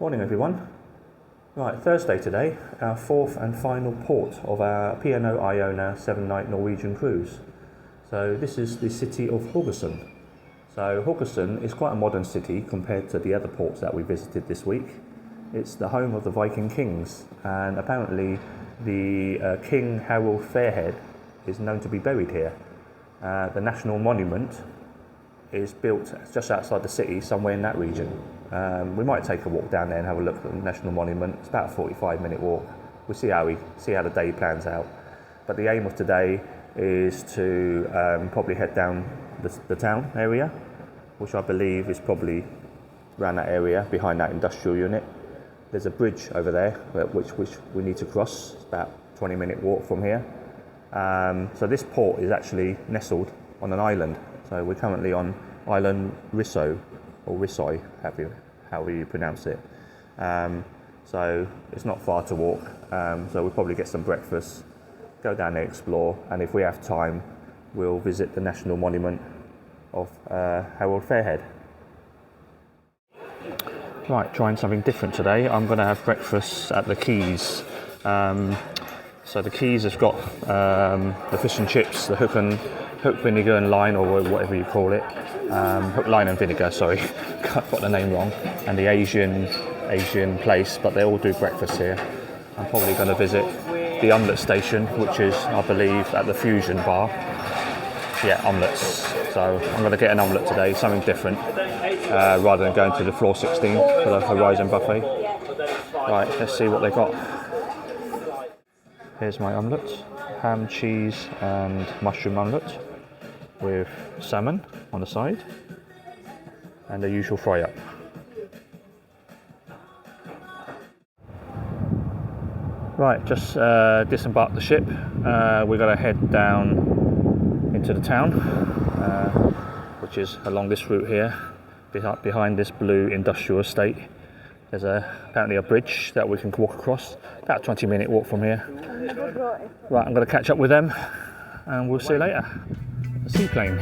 Morning everyone. Right, Thursday today, our fourth and final port of our P&O Iona 7-night Norwegian cruise. So this is the city of Haugesund. So Haugesund is quite a modern city compared to the other ports that we visited this week. It's the home of the Viking kings, and apparently the King Harald Fairhead is known to be buried here. The national monument is built just outside the city, somewhere in that region. We might take a walk down there and have a look at the national monument. It's about a 45-minute walk. We'll see how the day plans out. But the aim of today is to probably head down the town area, which I believe is probably around that area behind that industrial unit. There's a bridge over there which we need to cross. It's about a 20-minute walk from here. So this port is actually nestled on an island. So we're currently on Island Risso, or Rissoi, however you pronounce it. So it's not far to walk. So we'll probably get some breakfast, go down there, explore, and if we have time, we'll visit the national monument of Harald Fairhead. Right, trying something different today. I'm going to have breakfast at the Quays. So the Quays has got the fish and chips, the hook, vinegar and line, or whatever you call it. Hook, line and vinegar, sorry, got the name wrong. And the Asian place, but they all do breakfast here. I'm probably going to visit the omelette station, which is, I believe, at the Fusion bar. Yeah, omelettes. So I'm going to get an omelette today, something different, rather than going to the floor 16 for the Horizon buffet. Right, let's see what they got. Here's my omelette, ham, cheese and mushroom omelette with salmon on the side and the usual fry up. Right, just disembarked the ship. We're going to head down into the town, which is along this route here, behind this blue industrial estate. There's apparently a bridge that we can walk across, about a 20-minute walk from here. Right, I'm going to catch up with them and we'll see you later. A seaplane.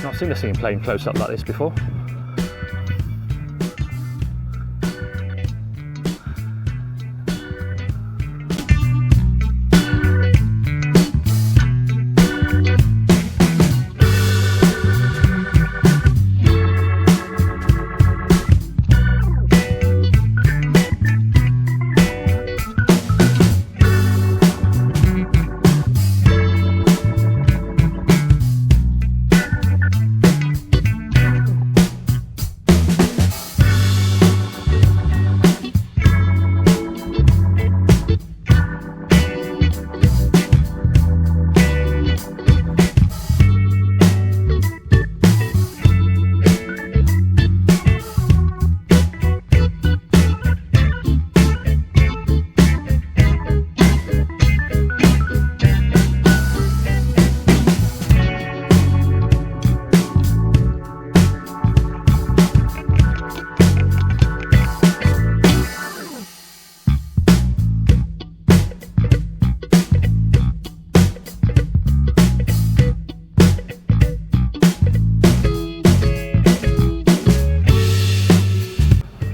Not seen a seaplane close up like this before.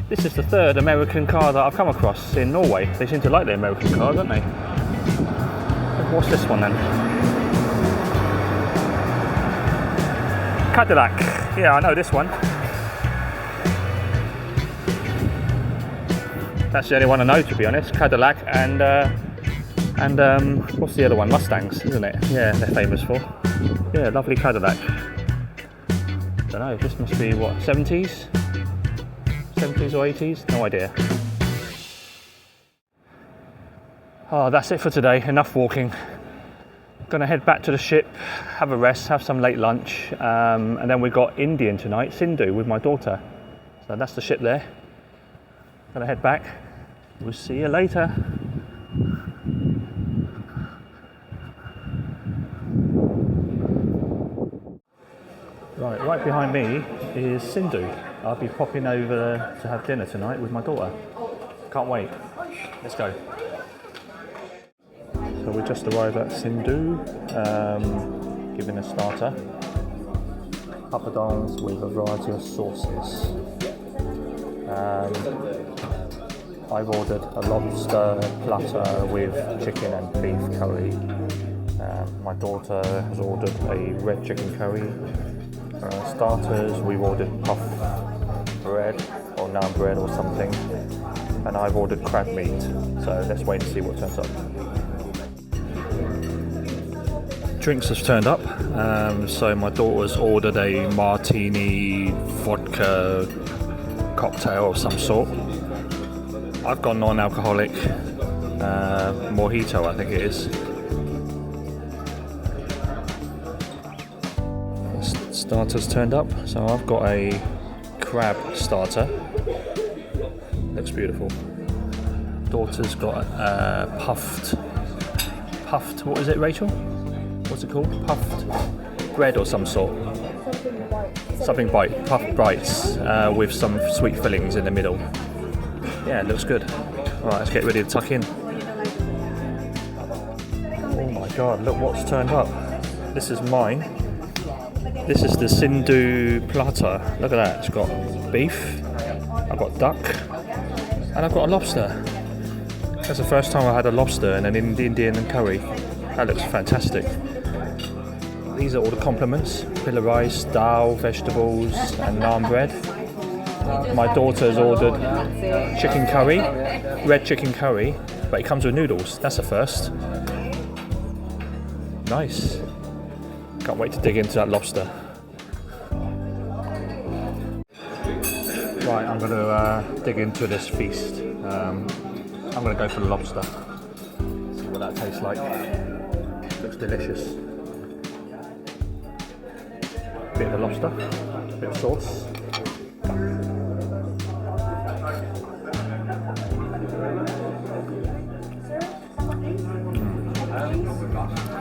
This is the third American car that I've come across in Norway. They seem to like the American cars, don't they? What's this one then? Cadillac. Yeah, I know this one. That's the only one I know, to be honest. Cadillac and what's the other one? Mustangs, isn't it? Yeah, they're famous for. Yeah, lovely Cadillac. Don't know. This must be what, 70s? 70s or 80s? No idea. Oh, that's it for today. Enough walking. Gonna head back to the ship, have a rest, have some late lunch, and then we've got Indian tonight, Sindhu, with my daughter. So that's the ship there. Gonna head back. We'll see you later. Right behind me is Sindhu. I'll be popping over to have dinner tonight with my daughter. Can't wait. Let's go. So we just arrived at Sindhu, giving a starter. Papadons with a variety of sauces. I've ordered a lobster platter with chicken and beef curry. My daughter has ordered a red chicken curry. Starters, we've ordered puff bread or naan bread or something. And I've ordered crab meat. So let's wait and see what turns up. Drinks have turned up. So my daughter's ordered a martini vodka cocktail of some sort. I've got non-alcoholic mojito, I think it is. Starters turned up, so I've got a crab starter. Looks beautiful. Daughter's got puffed. What is it, Rachel? What's it called? Puffed bread or some sort. Something bite. Puffed bites with some sweet fillings in the middle. Yeah, it looks good. Alright, let's get ready to tuck in. Oh my god, look what's turned up. This is mine. This is the Sindhu platter. Look at that. It's got beef, I've got duck, and I've got a lobster. That's the first time I had a lobster and an Indian curry. That looks fantastic. These are all the compliments. Pillar rice, dal, vegetables, and naan bread. My daughter's ordered chicken curry, red chicken curry, but it comes with noodles. That's a first. Nice. Can't wait to dig into that lobster. Right, I'm going to dig into this feast. I'm going to go for the lobster. See what that tastes like. Looks delicious. Bit of the lobster, bit of sauce.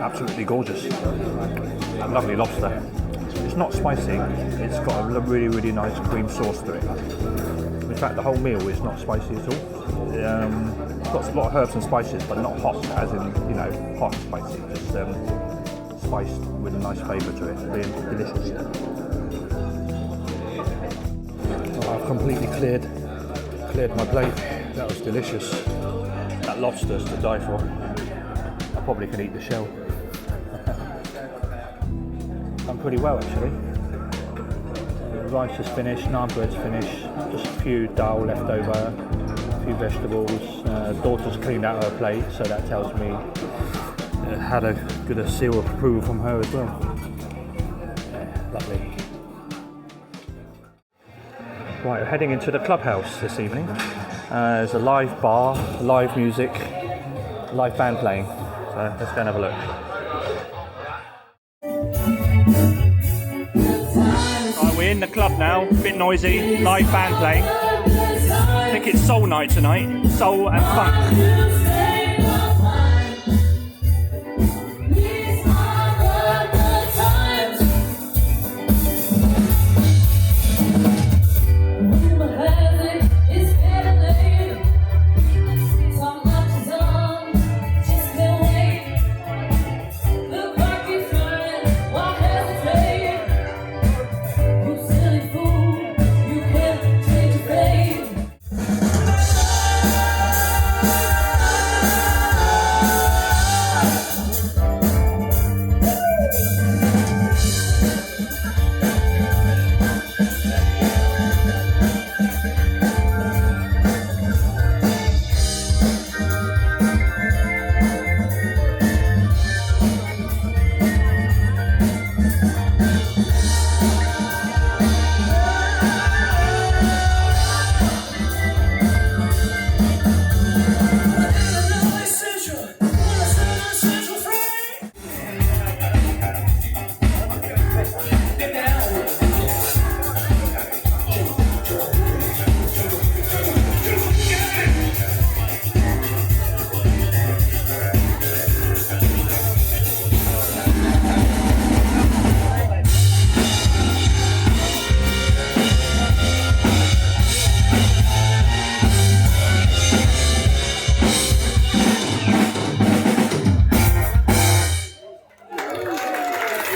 Absolutely gorgeous. Lovely lobster. It's not spicy, it's got a really, really nice cream sauce to it. In fact, the whole meal is not spicy at all. It's got a lot of herbs and spices, but not hot, as in, you know, hot and spicy. Just spiced with a nice flavour to it. Really delicious. Oh, I've completely cleared my plate. That was delicious. That lobster's to die for. I probably could eat the shell. Done pretty well actually. The rice is finished, naan bread's finished, just a few dal left over, a few vegetables. Daughter's cleaned out her plate, so that tells me it had a good seal of approval from her as well. Yeah, lovely. Right, we're heading into the clubhouse this evening. There's a live bar, live music, live band playing. So let's go and have a look. Right, we're in the club now, a bit noisy, live band playing. I think it's soul night tonight, soul and funk.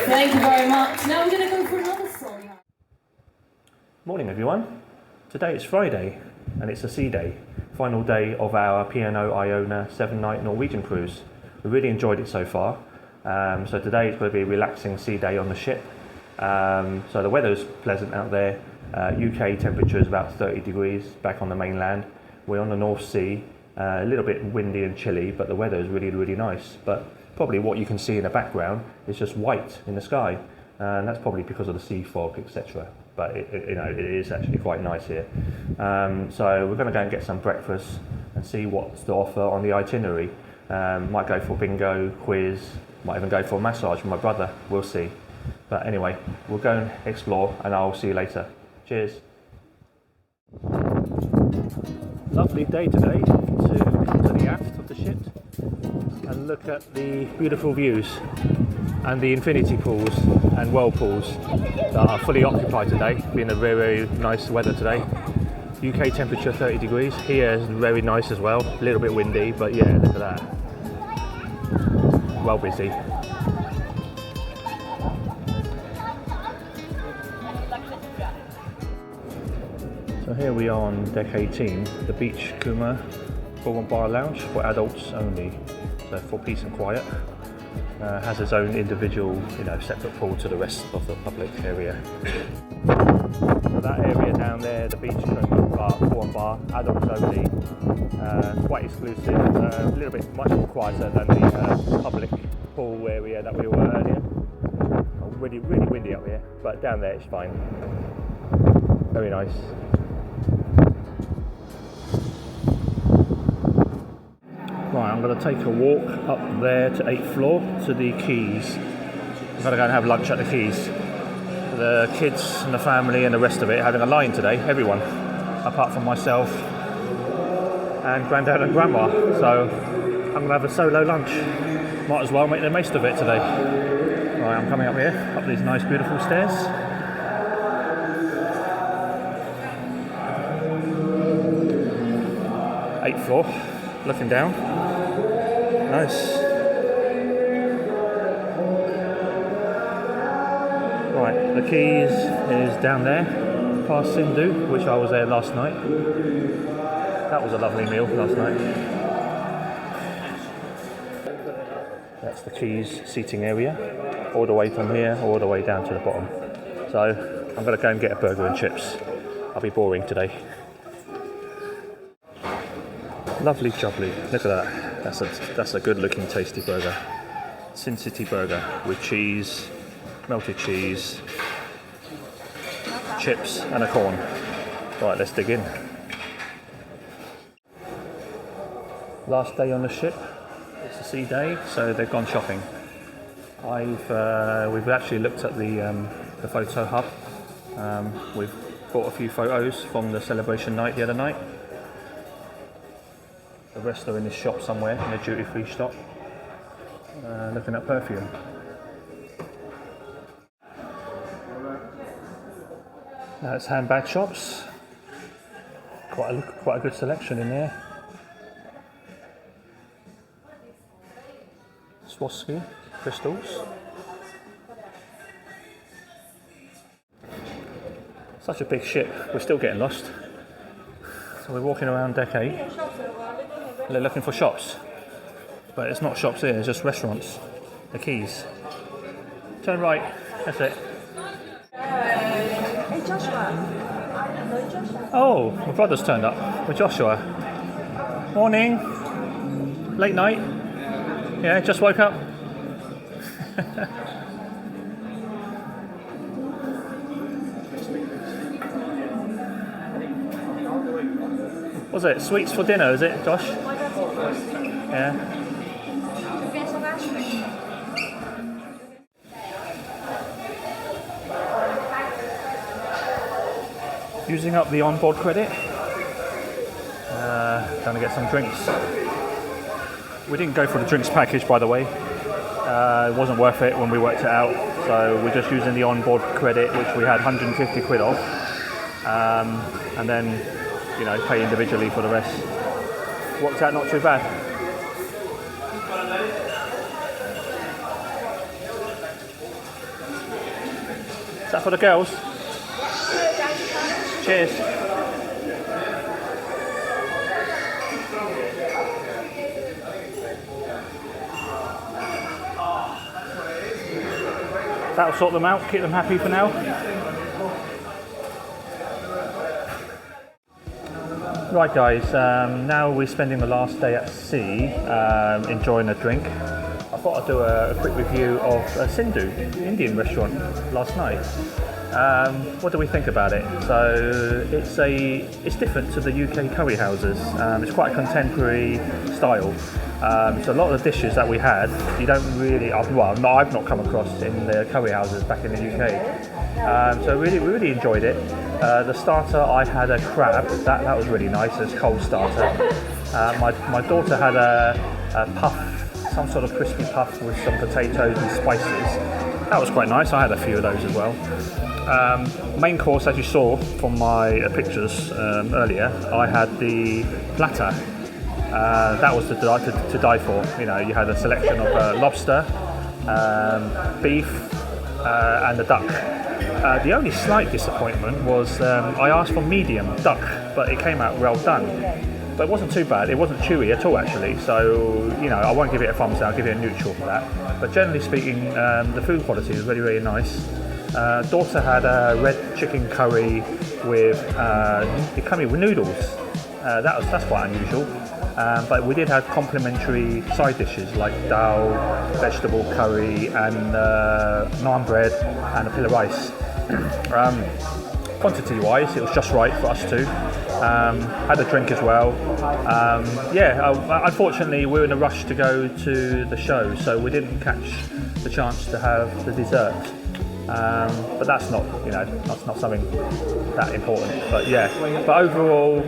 Thank you very much. Now we're going to go for another song. Morning everyone. Today is Friday and it's a sea day, final day of our P&O Iona 7-night Norwegian cruise. We really enjoyed it so far. So today is going to be a relaxing sea day on the ship. So the weather's pleasant out there. UK temperature is about 30 degrees back on the mainland. We're on the North Sea, a little bit windy and chilly, but the weather is really, really nice. But probably what you can see in the background is just white in the sky, and that's probably because of the sea fog, etc. But it is actually quite nice here. So we're going to go and get some breakfast and see what's to offer on the itinerary. Might go for bingo, quiz, might even go for a massage with my brother, we'll see. But anyway, we'll go and explore and I'll see you later. Cheers. Lovely day today to come to the aft of the ship and look at the beautiful views and the infinity pools and whirlpools that are fully occupied today, being a very, very nice weather today. UK temperature 30 degrees, here is very nice as well, a little bit windy, but yeah, look at that. Well busy. So here we are on deck 18, the Beach Kuma Pool and Bar Lounge for adults only, so for peace and quiet. Has its own individual, separate pool to the rest of the public area. So that area down there, the Beach Kuma Pool and Bar, adults only, quite exclusive, a little bit much more quieter than the public pool area that we were earlier. Really, really windy up here, but down there it's fine. Very nice. Right, I'm going to take a walk up there to 8th floor to the Quays. I'm going to go and have lunch at the Quays. The kids and the family and the rest of it having a line today, everyone, apart from myself and Grandad and Grandma. So I'm going to have a solo lunch. Might as well make the most of it today. Right, I'm coming up here, up these nice beautiful stairs. 8th floor, looking down. Nice. Right, the Quays is down there, past Sindhu, which I was there last night. That was a lovely meal last night. That's the Quays seating area, all the way from here, all the way down to the bottom. So I'm going to go and get a burger and chips. I'll be boring today. Lovely jubbly, look at that. That's a good looking tasty burger. Sin City burger with cheese, melted cheese, chips and a corn. Right, let's dig in. Last day on the ship, it's a sea day, so they've gone shopping. We've actually looked at the photo hub. We've bought a few photos from the celebration night the other night. The rest are in this shop somewhere, in a duty-free shop, looking at perfume. Now it's handbag shops. Quite a good selection in there. Swarovski crystals. Such a big ship, we're still getting lost. So we're walking around deck 8. They're looking for shops, but it's not shops here, it's just restaurants. The Quays. Turn right, that's it. Hey Joshua. Oh, my brother's turned up with Joshua. Morning. Late night. Yeah, just woke up. Was it sweets for dinner, is it, Josh? Yeah. Using up the onboard credit. Going to get some drinks. We didn't go for the drinks package, by the way. It wasn't worth it when we worked it out. So we're just using the onboard credit, which we had 150 quid off. And then, pay individually for the rest. Worked out not too bad. Is that for the girls? Cheers. That'll sort them out, keep them happy for now. Right guys, now we're spending the last day at sea, enjoying a drink. I thought I'd do a quick review of Sindhu, Indian restaurant, last night. What do we think about it? So it's different to the UK curry houses. It's quite a contemporary style. So a lot of the dishes that we had, you don't really, I've not come across in the curry houses back in the UK. So we really enjoyed it. The starter, I had a crab. That was really nice. It's a cold starter. My daughter had a puff, some sort of crispy puff with some potatoes and spices. That was quite nice. I had a few of those as well. Main course, as you saw from my pictures earlier, I had the platter. That was to die for. You know, you had a selection of lobster, beef, and the duck. The only slight disappointment was I asked for medium duck, but it came out well done. But it wasn't too bad. It wasn't chewy at all, actually. So, you know, I won't give it a thumbs down. I'll give it a neutral for that. But generally speaking, the food quality is really, really nice. Daughter had a red chicken curry with noodles. That's quite unusual. But we did have complimentary side dishes like dal, vegetable curry, and naan bread, and a pill of rice. Quantity-wise, it was just right for us two. Had a drink as well. Unfortunately, we were in a rush to go to the show, so we didn't catch the chance to have the dessert. But that's not something that important. But yeah, but overall,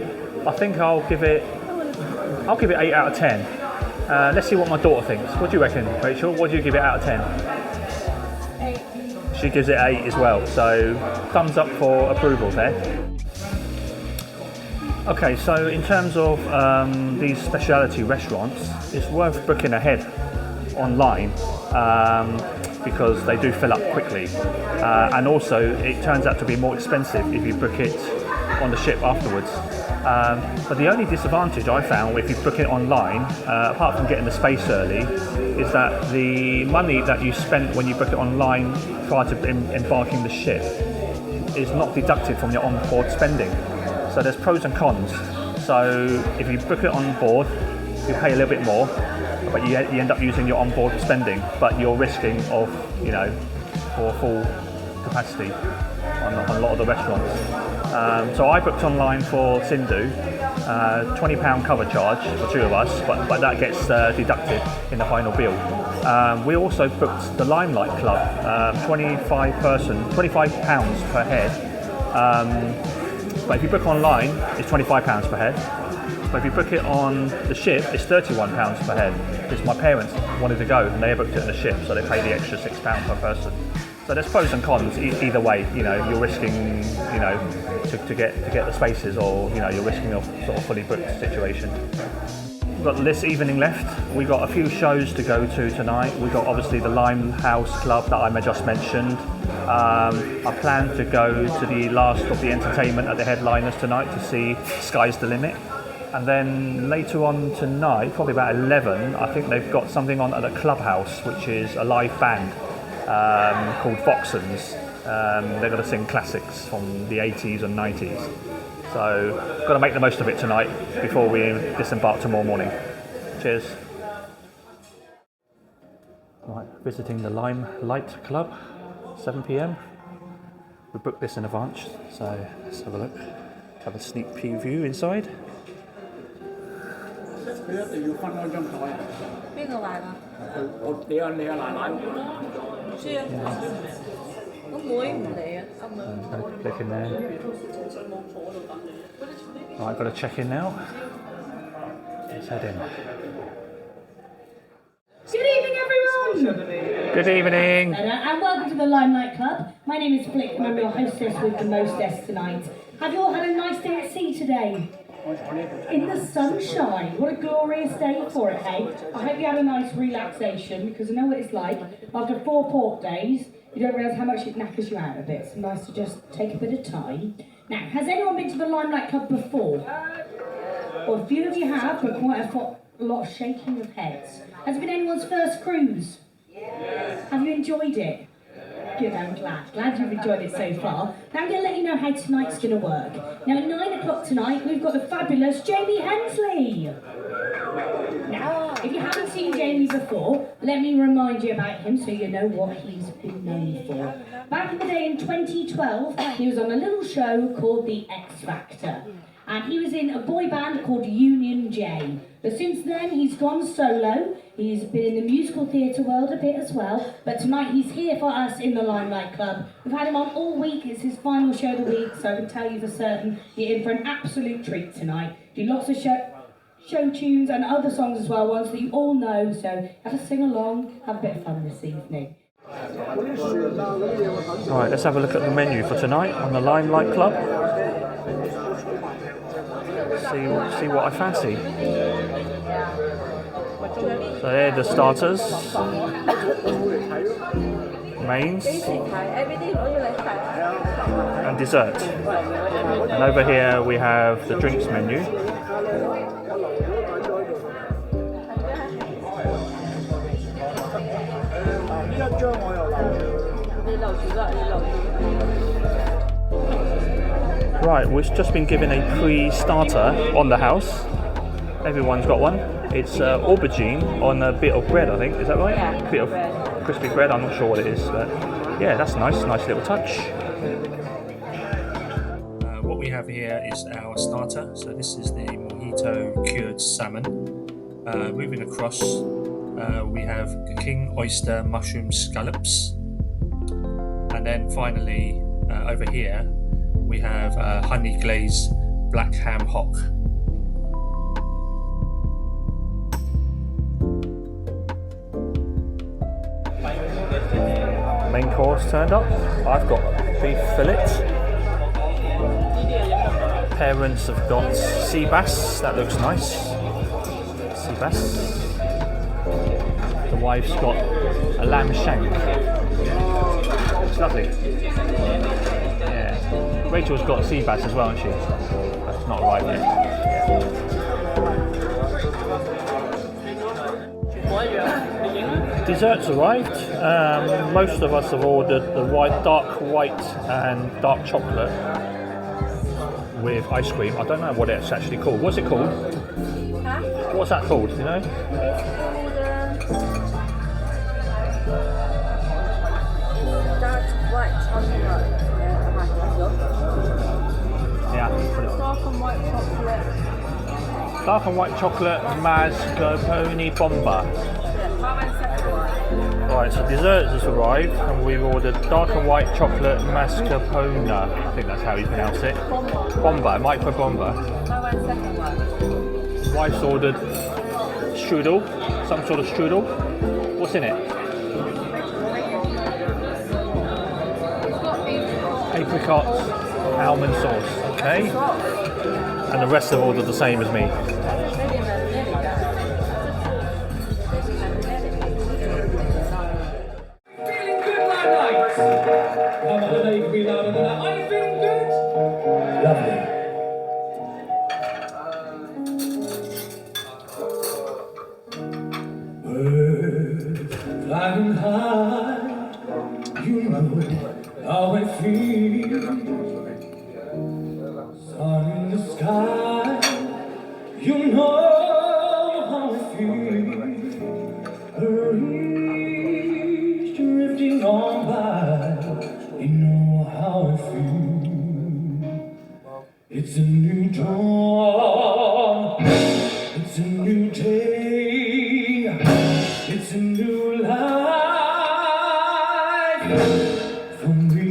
I think I'll give it 8 out of 10. Let's see what my daughter thinks. What do you reckon, Rachel? What do you give it out of 10? 8. She gives it 8 as well. So thumbs up for approval there. Okay, so in terms of these speciality restaurants, it's worth booking ahead online. Because they do fill up quickly, and also it turns out to be more expensive if you book it on the ship afterwards. But the only disadvantage I found if you book it online, apart from getting the space early, is that the money that you spent when you book it online prior to embarking the ship is not deducted from your on-board spending. So there's pros and cons. So if you book it on board, you pay a little bit more, but you end up using your on-board spending, but you're risking of, for full capacity on a lot of the restaurants. So I booked online for Sindhu, £20 cover charge for 2 of us, but that gets deducted in the final bill. We also booked the Limelight Club, £25 per head. But if you book online, it's £25 per head. But if you book it on the ship, it's £31 per head. Because my parents wanted to go and they booked it on the ship, so they paid the extra £6 per person. So there's pros and cons either way. You're risking, to get the spaces, or you're risking a sort of fully booked situation. We've got this evening left. We've got a few shows to go to tonight. We've got obviously the Limehouse Club that I just mentioned. I plan to go to the last of the entertainment at the headliners tonight to see Sky's the Limit. And then later on tonight, probably about 11, I think they've got something on at the Clubhouse, which is a live band called Voxens. They're going to sing classics from the 80s and 90s. So, got to make the most of it tonight before we disembark tomorrow morning. Cheers. Right, visiting the Limelight Club, 7 p.m. We booked this in advance, so let's have a look. Have a sneak preview inside. 佢一定要分開張台啊！邊個話㗎？你阿奶奶唔知啊，我妹唔嚟啊，今日。Click in there. Right, got to check in now. Let's head in. Good evening, everyone. Good evening. And welcome to the Limelight Club. My name is Flick, and I'm your hostess with the mostess tonight. Have you all had a nice day at sea today? In the sunshine. What a glorious day for it, hey? I hope you had a nice relaxation, because I know what it's like. After 4 port days, you don't realise how much it knackers you out a bit. It's nice to just take a bit of time. Now, has anyone been to the Limelight Club before? Well, a few of you have, but quite a lot of shaking of heads. Has it been anyone's first cruise? Yes. Have you enjoyed it? Good, I'm glad. Glad you've enjoyed it so far. Now I'm going to let you know how tonight's going to work. Now at 9 o'clock tonight, we've got the fabulous Jamie Hensley. Now, if you haven't seen Jamie before, let me remind you about him so you know what he's been known for. Back in the day in 2012, he was on a little show called The X Factor. And he was in a boy band called Union J. But since then, he's gone solo. He's been in the musical theatre world a bit as well. But tonight, he's here for us in the Limelight Club. We've had him on all week. It's his final show of the week, so I can tell you for certain, you're in for an absolute treat tonight. Do lots of show tunes and other songs as well, ones that you all know. So have a sing along, have a bit of fun this evening. Right, let's have a look at the menu for tonight on the Limelight Club. See what I fancy. So here are the starters, mains, and dessert. And over here we have the drinks menu. Right, we've just been given a pre-starter on the house. Everyone's got one. It's aubergine on a bit of bread, I think. Is that right? Yeah. A bit of crispy bread. I'm not sure what it is, but yeah, that's nice. Nice little touch. What we have here is our starter. So this is the mojito cured salmon. Moving across, we have king oyster mushroom scallops, and then finally over here we have honey glazed black ham hock. Main course turned up. I've got beef fillet. Parents have got sea bass. That looks nice. Sea bass. The wife's got a lamb shank. It's lovely. Yeah. Rachel's got sea bass as well, hasn't she? That's not right yet. Desserts arrived. Most of us have ordered the dark white and dark chocolate with ice cream. I don't know what it's actually called. What's it called? Huh? What's that called? Do you know? It's called dark white chocolate. Yeah. Dark and white chocolate. Dark and white chocolate mascarpone bomba. Right, so dessert has arrived and we've ordered dark and white chocolate mascarpone. I think that's how you pronounce it. Bomba, micro bomba. Wife's ordered strudel, some sort of strudel. What's in it? Apricots, almond sauce, okay. And the rest have ordered the same as me. Feeling good, Limelight? Come on, you can be louder than that. Are you feeling good? Lovely. Birds flying high, you know how I feel. Sun in the sky, you know how I feel. A breeze drifting on by, you know how I feel. It's a new dawn, it's a new day, it's a new life for me.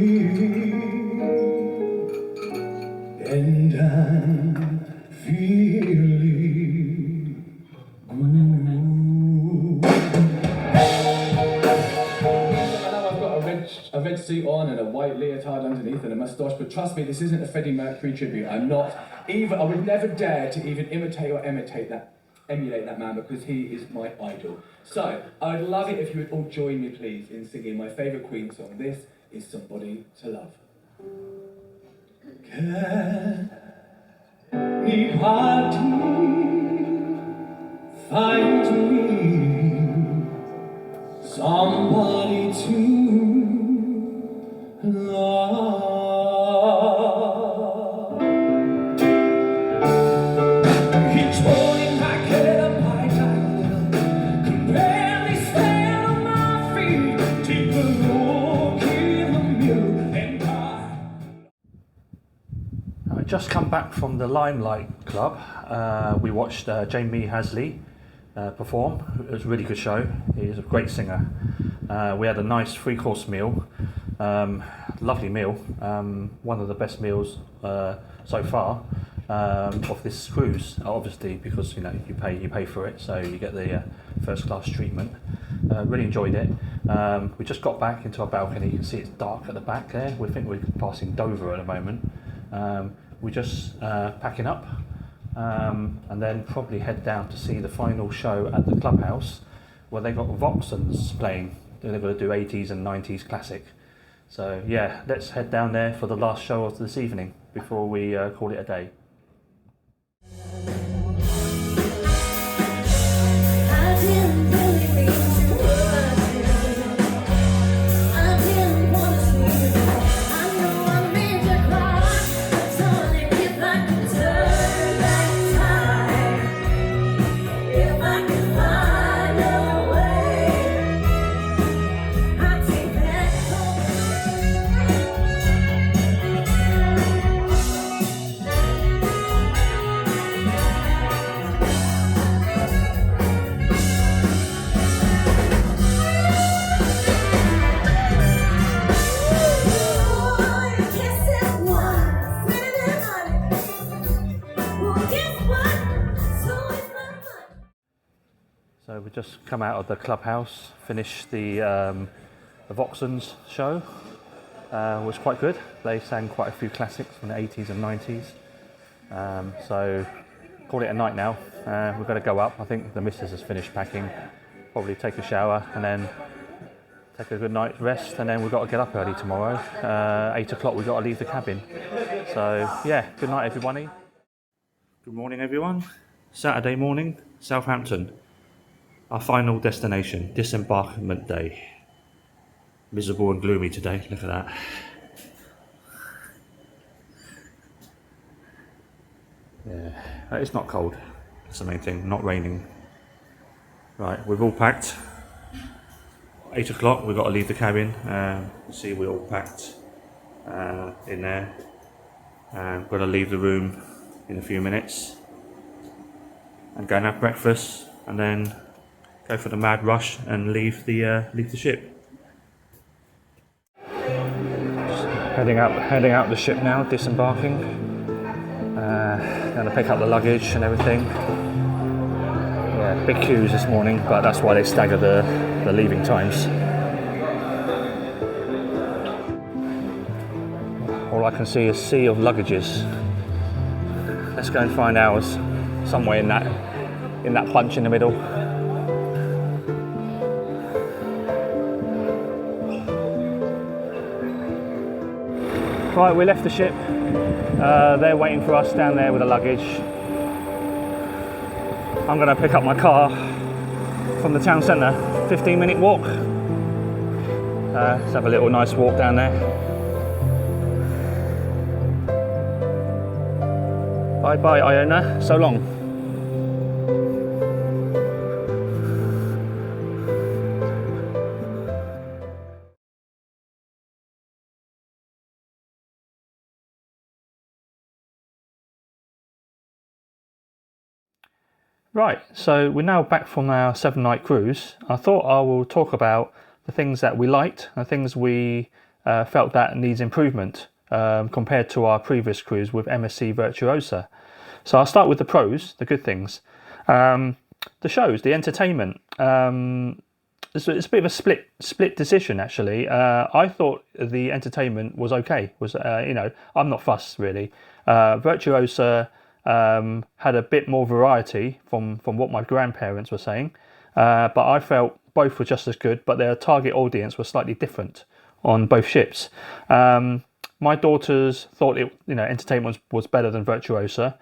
And I'm feeling good. I know I've got a red suit on and a white leotard underneath and a moustache, but trust me, this isn't a Freddie Mercury tribute. I would never dare to even imitate or emulate that man, because he is my idol. So, I would love it if you would all join me, please, in singing my favourite Queen song. This is Somebody to Love. Can anybody find me somebody to just come back from the Limelight Club. We watched Jamie Hasley perform. It was a really good show. He's a great singer. We had a nice 3-course meal. Lovely meal. One of the best meals so far of this cruise. Obviously, because you pay for it, so you get the first class treatment. Really enjoyed it. We just got back into our balcony. You can see it's dark at the back there. We think we're passing Dover at the moment. We're just packing up and then probably head down to see the final show at the clubhouse where they got Voxens playing. They're going to do 80s and 90s classic. So yeah, let's head down there for the last show of this evening before we call it a day. So we just come out of the clubhouse, finished the Voxens show. Was quite good. They sang quite a few classics from the 80s and 90s. So call it a night now. We've got to go up. I think the missus has finished packing. Probably take a shower and then take a good night's rest. And then we've got to get up early tomorrow. 8 o'clock we've got to leave the cabin. So yeah, good night everybody. Good morning everyone. Saturday morning, Southampton. Our final destination, Disembarkation Day. Miserable and gloomy today, look at that. Yeah, it's not cold, that's the main thing, not raining. Right, we've all packed. 8 o'clock, we've got to leave the cabin. See, we're all packed in there. Got to leave the room in a few minutes. And go and have breakfast, and then go for the mad rush and leave the ship. Heading out the ship now, disembarking. Going to pick up the luggage and everything. Yeah, big queues this morning, but that's why they stagger the leaving times. All I can see is a sea of luggages. Let's go and find ours somewhere in that bunch in the middle. Right, we left the ship. They're waiting for us down there with the luggage. I'm going to pick up my car from the town centre. 15-minute walk. Let's have a little nice walk down there. Bye bye Iona, so long. Right, so we're now back from our 7-night cruise. I thought I will talk about the things that we liked and things we felt that needs improvement compared to our previous cruise with MSC Virtuosa. So I'll start with the pros, the good things. The shows, the entertainment. It's a bit of a split decision actually. I thought the entertainment was okay. I'm not fussed really. Virtuosa had a bit more variety from what my grandparents were saying, but I felt both were just as good, but their target audience was slightly different on both ships. My daughters thought entertainment was better than Virtuosa.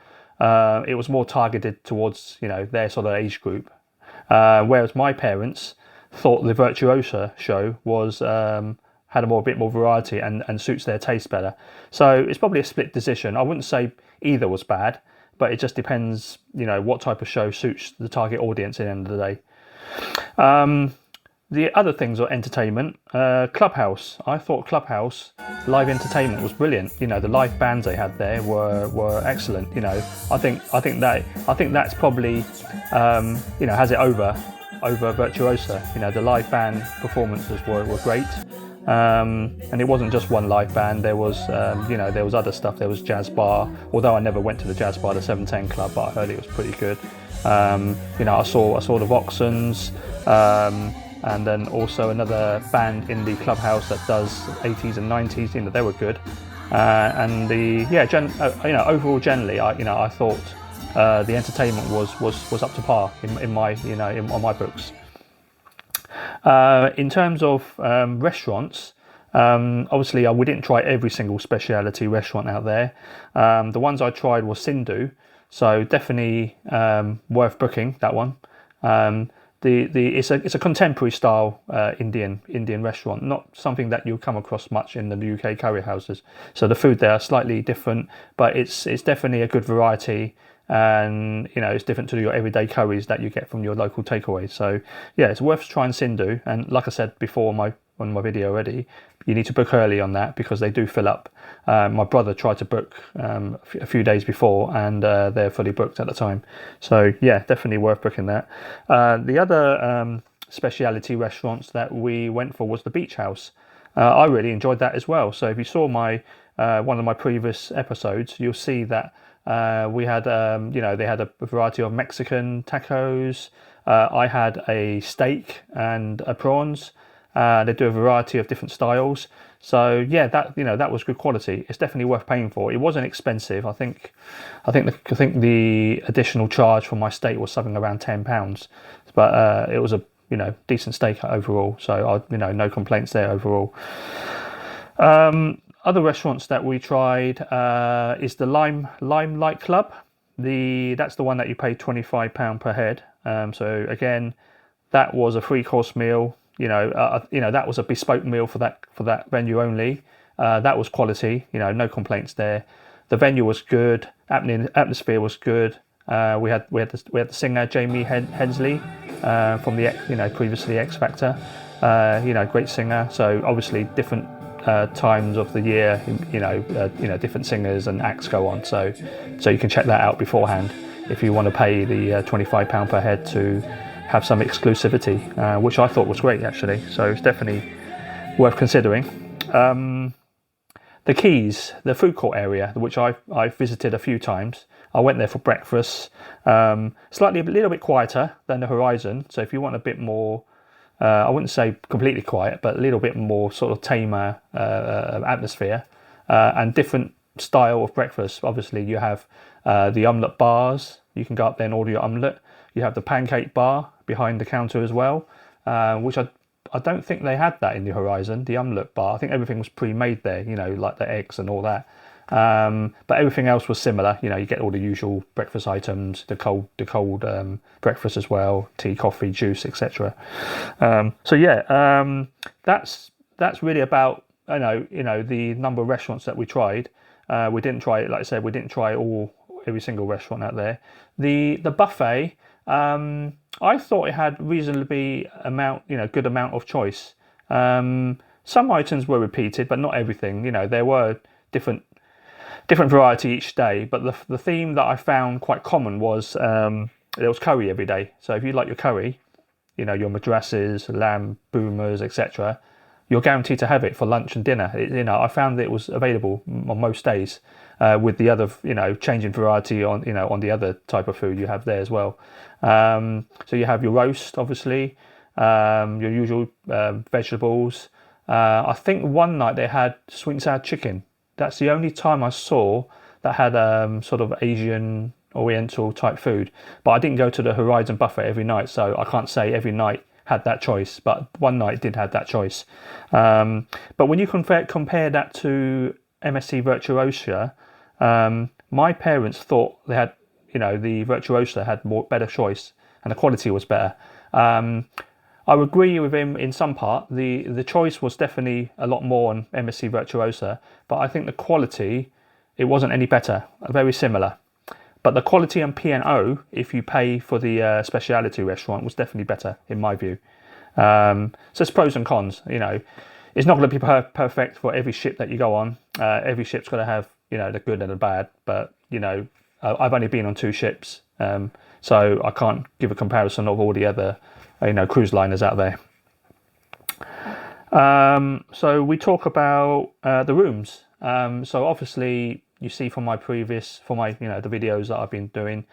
It was more targeted towards their sort of age group, whereas my parents thought the Virtuosa show was had a bit more variety and suits their taste better. So it's probably a split decision. I wouldn't say either was bad, but it just depends, what type of show suits the target audience at the end of the day. The other things are entertainment. Clubhouse. I thought Clubhouse live entertainment was brilliant. You know, the live bands they had there were excellent. You know, I think that's probably has it over Virtuosa. You know, the live band performances were great. And it wasn't just one live band. There was there was other stuff. There was jazz bar. Although I never went to the jazz bar, the 710 Club, but I heard it was pretty good. I saw the Voxens. And then also another band in the clubhouse that does 80s and 90s. You know, they were good. Overall, generally, I thought the entertainment was up to par on my books. In terms of restaurants, obviously we didn't try every single speciality restaurant out there. The ones I tried were Sindhu, so definitely worth booking that one. It's a contemporary style Indian restaurant, not something that you'll come across much in the UK curry houses. So the food there are slightly different, but it's definitely a good variety, and it's different to your everyday curries that you get from your local takeaways. So yeah, it's worth trying Sindhu. And like I said before on my video already, you need to book early on that because they do fill up. My brother tried to book a few days before, and they're fully booked at the time. So yeah, definitely worth booking that. The other speciality restaurants that we went for was the Beach House. I really enjoyed that as well. So if you saw my one of my previous episodes, you'll see that we had they had a variety of Mexican tacos. I had a steak and a prawns. They do a variety of different styles. So yeah, that was good quality. It's definitely worth paying for. It wasn't expensive. I think the additional charge for my steak was something around £10, but it was a decent steak overall. So no complaints there overall. Other restaurants that we tried is the Limelight Club. That's the one that you pay £25 per head. So again, that was a 3-course meal. That was a bespoke meal for that venue only. That was quality. No complaints there. The venue was good. Atmosphere was good. We had the singer Jamie Hensley from the previously X Factor. Great singer. So obviously different times of the year. Different singers and acts go on. So you can check that out beforehand if you want to pay the £25 per head to have some exclusivity, which I thought was great actually. So it's definitely worth considering. The Quays, the food court area, which I visited a few times. I went there for breakfast. A little bit quieter than the Horizon. So if you want a bit more, I wouldn't say completely quiet, but a little bit more sort of tamer atmosphere, and different style of breakfast. Obviously you have the omelette bars. You can go up there and order your omelette. You have the pancake bar behind the counter as well, which I don't think they had that in the Horizon, the omelette bar. I think everything was pre-made there, like the eggs and all that. But everything else was similar. You get all the usual breakfast items, the cold breakfast as well, tea, coffee, juice, etc. That's really about the number of restaurants that we tried. We didn't try, like I said, we didn't try every single restaurant out there. The buffet. I thought it had reasonably good amount of choice. Some items were repeated, but not everything. There were different variety each day. But the theme that I found quite common was there was curry every day. So if you like your curry, your madrasses, lamb, boomers, etc., you're guaranteed to have it for lunch and dinner. I found that it was available on most days, with the other, changing variety on the other type of food you have there as well. So you have your roast, obviously, your usual vegetables. I think one night they had sweet and sour chicken. That's the only time I saw that had sort of Asian, Oriental type food. But I didn't go to the Horizon buffet every night, so I can't say every night had that choice, but one night did have that choice. But when you compare that to MSC Virtuosa, my parents thought they had, the Virtuosa had better choice and the quality was better. I would agree with him in some part. The choice was definitely a lot more on MSC Virtuosa, but I think the quality, it wasn't any better, very similar. But the quality on P&O, if you pay for the speciality restaurant, was definitely better in my view. So it's pros and cons. You know, it's not going to be perfect for every ship that you go on. Every ship's got to have, you know, the good and the bad. But you know, I've only been on 2 ships, so I can't give a comparison of all the other, you know, cruise liners out there. So we talk about the rooms. So obviously you see from my you know, the videos that I've been doing,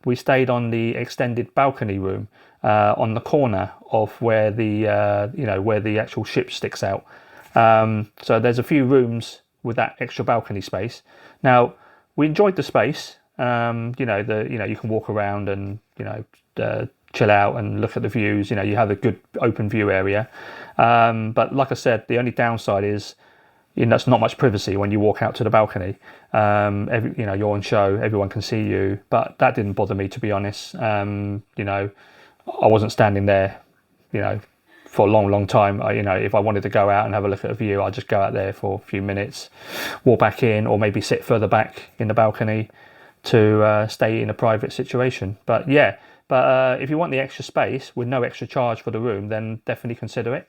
we stayed on the extended balcony room on the corner of where the you know, where the actual ship sticks out. So there's a few rooms with that extra balcony space. Now we enjoyed the space. You know, you can walk around and, you know, chill out and look at the views. You know, you have a good open view area. But like I said, the only downside is, you know, it's not much privacy when you walk out to the balcony. You know, you're on show, everyone can see you, but that didn't bother me, to be honest. You know, I wasn't standing there, you know, for a long time. You know, if I wanted to go out and have a look at a view, I'd just go out there for a few minutes, walk back in, or maybe sit further back in the balcony to stay in a private situation. But yeah, if you want the extra space with no extra charge for the room, then definitely consider it.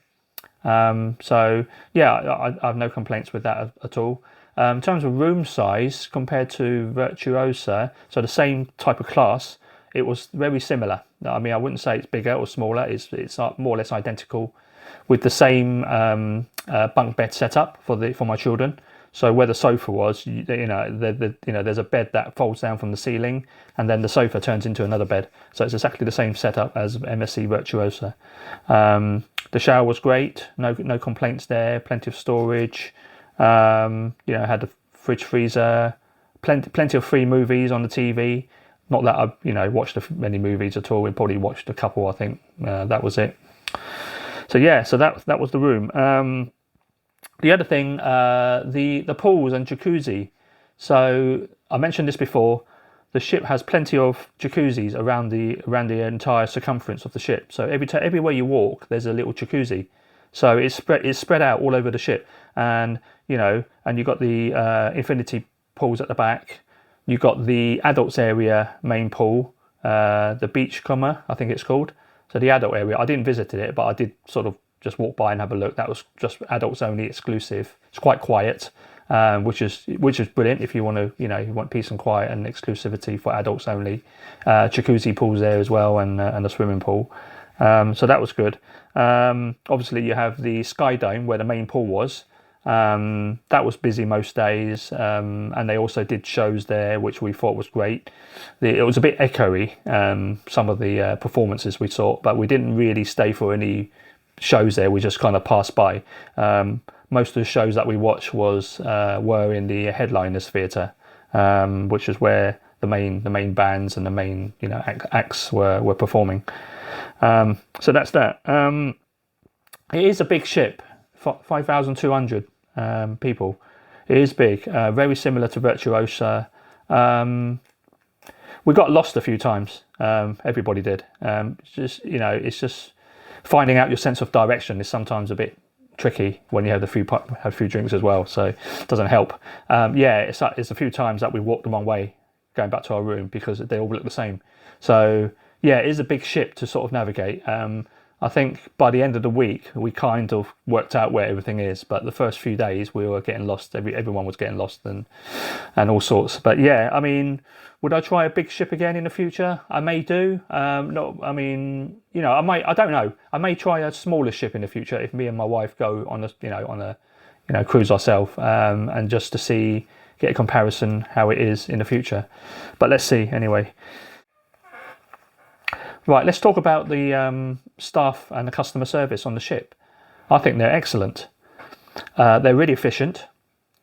So yeah, I have no complaints with that at all. In terms of room size compared to Virtuosa, so the same type of class, it was very similar. I mean, I wouldn't say it's bigger or smaller. It's more or less identical, with the same bunk bed setup for my children. So where the sofa was, you know, there's a bed that folds down from the ceiling, and then the sofa turns into another bed. So it's exactly the same setup as MSC Virtuosa. The shower was great, no complaints there. Plenty of storage. You know, had the fridge, freezer, plenty of free movies on the TV. Not that I've, you know, watched many movies at all. We probably watched a couple, I think. That was it. So yeah, so that was the room. The other thing, the pools and jacuzzi. So I mentioned this before. The ship has plenty of jacuzzis around the entire circumference of the ship. So everywhere you walk, there's a little jacuzzi. So it's spread out all over the ship, and you know, and you've got the infinity pools at the back. You've got the adults area main pool, the beachcomber, I think it's called. So the adult area, I didn't visit it, but I did sort of just walk by and have a look. That was just adults only, exclusive. It's quite quiet, which is brilliant if you want to, you know, you want peace and quiet and exclusivity for adults only. Jacuzzi pools there as well, and a swimming pool. So that was good. Obviously you have the Sky Dome where the main pool was. That was busy most days, and they also did shows there, which we thought was great. It was a bit echoey, some of the performances we saw, but we didn't really stay for any shows there. We just kind of passed by. Most of the shows that we watched were in the Headliners Theatre, which is where the main bands and the main, you know, acts were performing. So that's that. It is a big ship, 5,200 people. It is big, very similar to Virtuosa. We got lost a few times. Everybody did. It's just finding out your sense of direction is sometimes a bit tricky when you have a few drinks as well, so it doesn't help. It's a few times that we walked the wrong way going back to our room because they all look the same. So yeah, it is a big ship to sort of navigate. I think by the end of the week we kind of worked out where everything is, but the first few days we were getting lost. Everyone was getting lost and all sorts. But yeah, I mean, would I try a big ship again in the future? I may do. No, I mean, you know, I might. I don't know. I may try a smaller ship in the future if me and my wife go on a cruise ourselves, and just to get a comparison how it is in the future. But let's see anyway. Right, let's talk about the staff and the customer service on the ship. I think they're excellent. They're really efficient.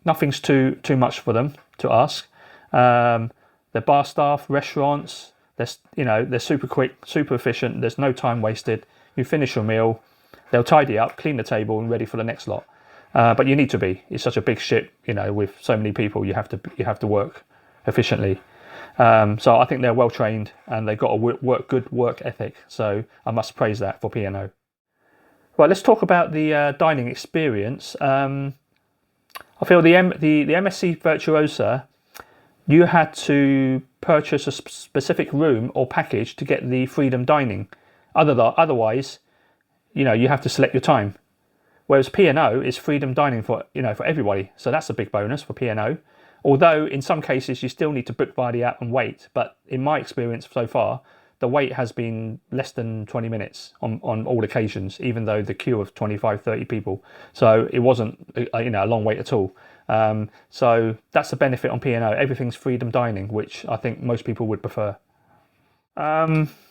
Nothing's too much for them to ask. Their bar staff, restaurants, they're super quick, super efficient. There's no time wasted. You finish your meal, they'll tidy up, clean the table, and ready for the next lot. But you need to be. It's such a big ship, you know, with so many people. You have to work efficiently. So I think they're well trained and they've got a good work ethic. So I must praise that for P&O. Right, let's talk about the dining experience. I feel the MSC Virtuosa, you had to purchase a specific room or package to get the freedom dining. Otherwise, you have to select your time. Whereas P&O is freedom dining for everybody. So that's a big bonus for P&O. Although in some cases you still need to book via the app and wait. But in my experience so far, the wait has been less than 20 minutes on all occasions, even though the queue of 25, 30 people. So it wasn't a long wait at all. So that's the benefit on P&O. Everything's freedom dining, which I think most people would prefer.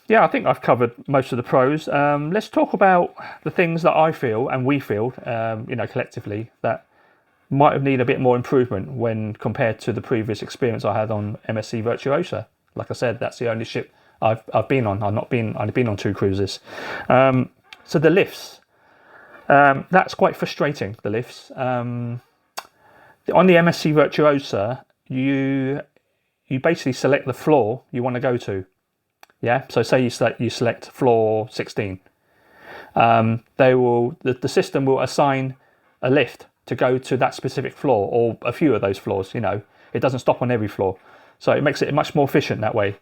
Yeah, I think I've covered most of the pros. Let's talk about the things that I feel and we feel, collectively, that might have needed a bit more improvement when compared to the previous experience I had on MSC Virtuosa. Like I said, that's the only ship I've been on. I've been on 2 cruises. So the lifts, that's quite frustrating. The lifts on the MSC Virtuosa, you basically select the floor you want to go to. Yeah. So say you select floor 16. The system will assign a lift to go to that specific floor or a few of those floors. It doesn't stop on every floor, so it makes it much more efficient that way.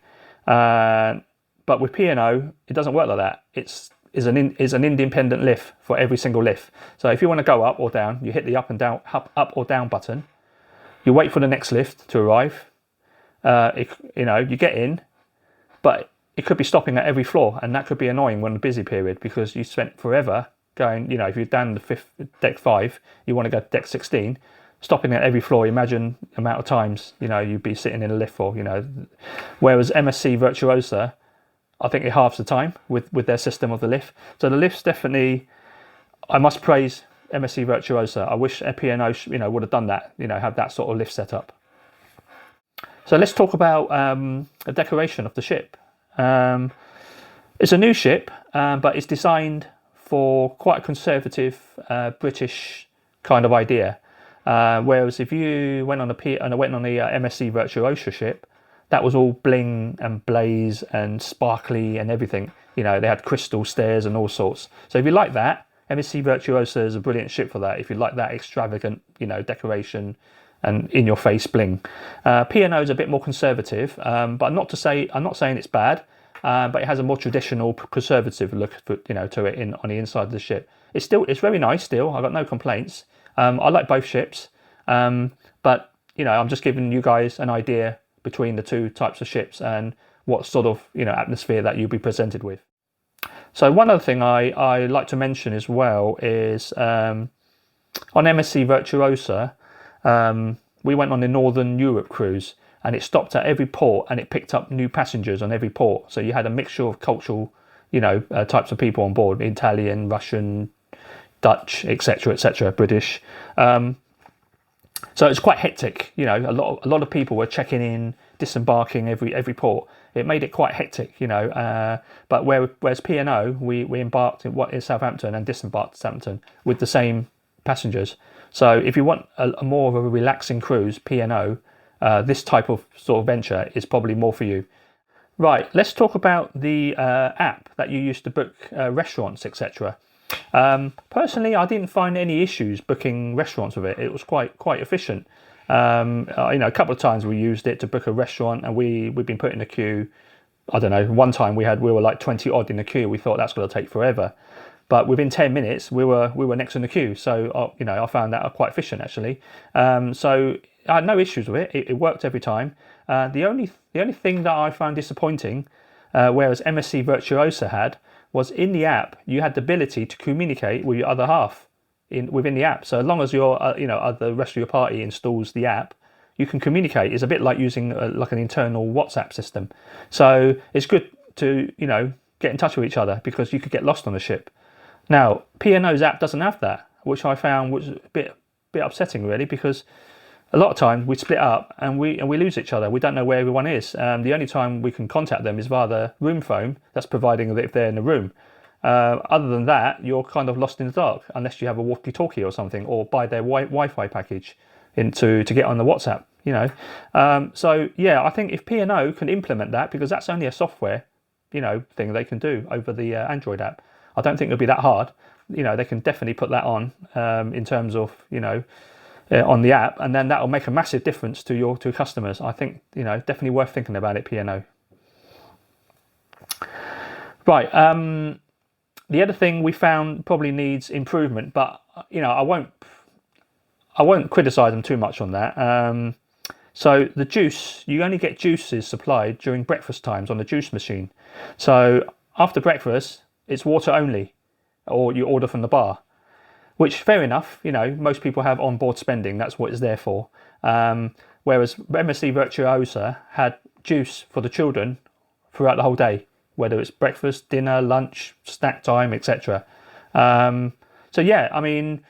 But with P&O, it doesn't work like that. It's an independent lift for every single lift. So if you want to go up or down, you hit the up or down button. You wait for the next lift to arrive. You get in, but it could be stopping at every floor, and that could be annoying when the busy period, because you spent forever going. If you're down the deck 5, you want to go to deck 16. Stopping at every floor, imagine the amount of times you'd be sitting in a lift for. Whereas MSC Virtuosa, I think it halves the time with their system of the lift. So the lifts definitely, I must praise MSC Virtuosa. I wish P&O would have done that. Have that sort of lift set up. So let's talk about the decoration of the ship. It's a new ship, but it's designed for quite a conservative British kind of idea. Whereas if you went on the MSC Virtuosa ship, that was all bling and blaze and sparkly and everything. They had crystal stairs and all sorts. So if you like that, MSC Virtuosa is a brilliant ship for that. If you like that extravagant, decoration and in-your-face bling. P&O is a bit more conservative, but I'm not saying it's bad. But it has a more traditional, conservative look, to it on the inside of the ship. It's very nice. Still, I've got no complaints. I like both ships, but I'm just giving you guys an idea between the two types of ships and what sort of atmosphere that you'll be presented with. So one other thing I like to mention as well is on MSC Virtuosa, we went on the Northern Europe cruise. And it stopped at every port, and it picked up new passengers on every port. So you had a mixture of cultural, types of people on board: Italian, Russian, Dutch, etc., British. So it's quite hectic. A lot of people were checking in, disembarking every port. It made it quite hectic. But whereas P&O, we embarked in Southampton and disembarked at Southampton with the same passengers. So if you want a more of a relaxing cruise, P&O. This type of sort of venture is probably more for you. Right, let's talk about the app that you use to book restaurants, etc. Personally, I didn't find any issues booking restaurants with it. It was quite efficient. A couple of times we used it to book a restaurant, and we've been put in a queue. I don't know. One time we were like 20 odd in the queue. We thought that's going to take forever, but within 10 minutes we were next in the queue. So I found that quite efficient actually. So I had no issues with it. It worked every time. The only thing that I found disappointing, whereas MSC Virtuosa had, was in the app you had the ability to communicate with your other half within the app. So as long as the rest of your party installs the app, you can communicate. It's a bit like using like an internal WhatsApp system. So it's good to get in touch with each other, because you could get lost on the ship. Now P&O's app doesn't have that, which I found was a bit upsetting really, because a lot of times we split up and we lose each other. We don't know where everyone is. The only time we can contact them is via the room phone that's providing if they're in the room. Other than that, you're kind of lost in the dark unless you have a walkie-talkie or something, or buy their Wi-Fi package to get on the WhatsApp. So yeah, I think if P&O can implement that, because that's only a software thing they can do over the Android app, I don't think it'll be that hard. They can definitely put that on in terms of on the app, and then that will make a massive difference to your customers. I think definitely worth thinking about it, P&O. Right, The other thing we found probably needs improvement, but you know, I won't criticise them too much on that. So the juice, you only get juices supplied during breakfast times on the juice machine. So after breakfast, it's water only, or you order from the bar, which fair enough, you know, most people have onboard spending, that's what it's there for. Whereas MSC Virtuosa had juice for the children throughout the whole day, whether it's breakfast, dinner, lunch, snack time, etc. So yeah, I mean,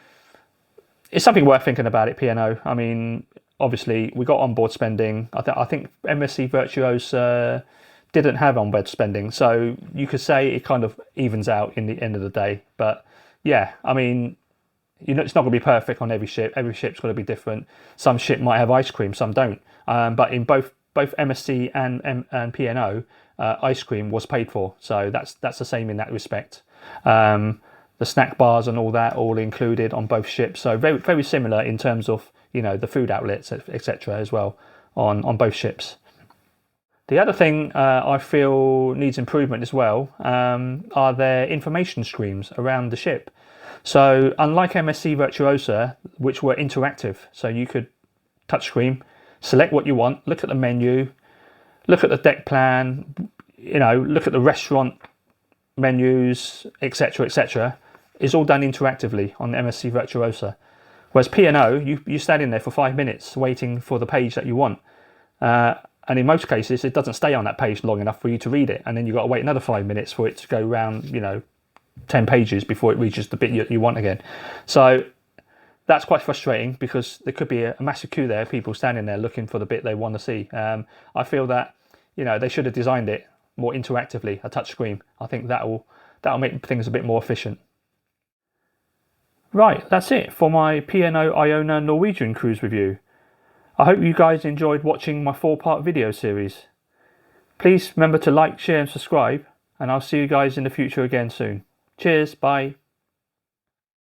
it's something worth thinking about it, P&O. I mean, obviously we got onboard spending. I think MSC Virtuosa didn't have onboard spending, so you could say it kind of evens out in the end of the day. But yeah, I mean, you know, it's not going to be perfect on every ship. Every ship's got to be different. Some ship might have ice cream, some don't. But in both MSC and P&O, ice cream was paid for, so that's the same in that respect. The snack bars and all that all included on both ships, so very very similar in terms of, you know, the food outlets, etc. as well on both ships. The other thing I feel needs improvement as well are their information screens around the ship. So unlike MSC Virtuosa, which were interactive, so you could touch screen, select what you want, look at the menu, look at the deck plan, you know, look at the restaurant menus, etc., etc. It's all done interactively on MSC Virtuosa. Whereas P&O, you stand in there for 5 minutes waiting for the page that you want. And in most cases, it doesn't stay on that page long enough for you to read it. And then you've got to wait another 5 minutes for it to go round, you know, 10 pages before it reaches the bit you want again. So that's quite frustrating, because there could be a massive queue there, people standing there looking for the bit they want to see. I feel that, you know, they should have designed it more interactively, a touch screen. I think that'll make things a bit more efficient. Right, that's it for my P&O Iona Norwegian cruise review. I hope you guys enjoyed watching my 4-part video series. Please remember to like, share and subscribe, and I'll see you guys in the future again soon. Cheers, bye.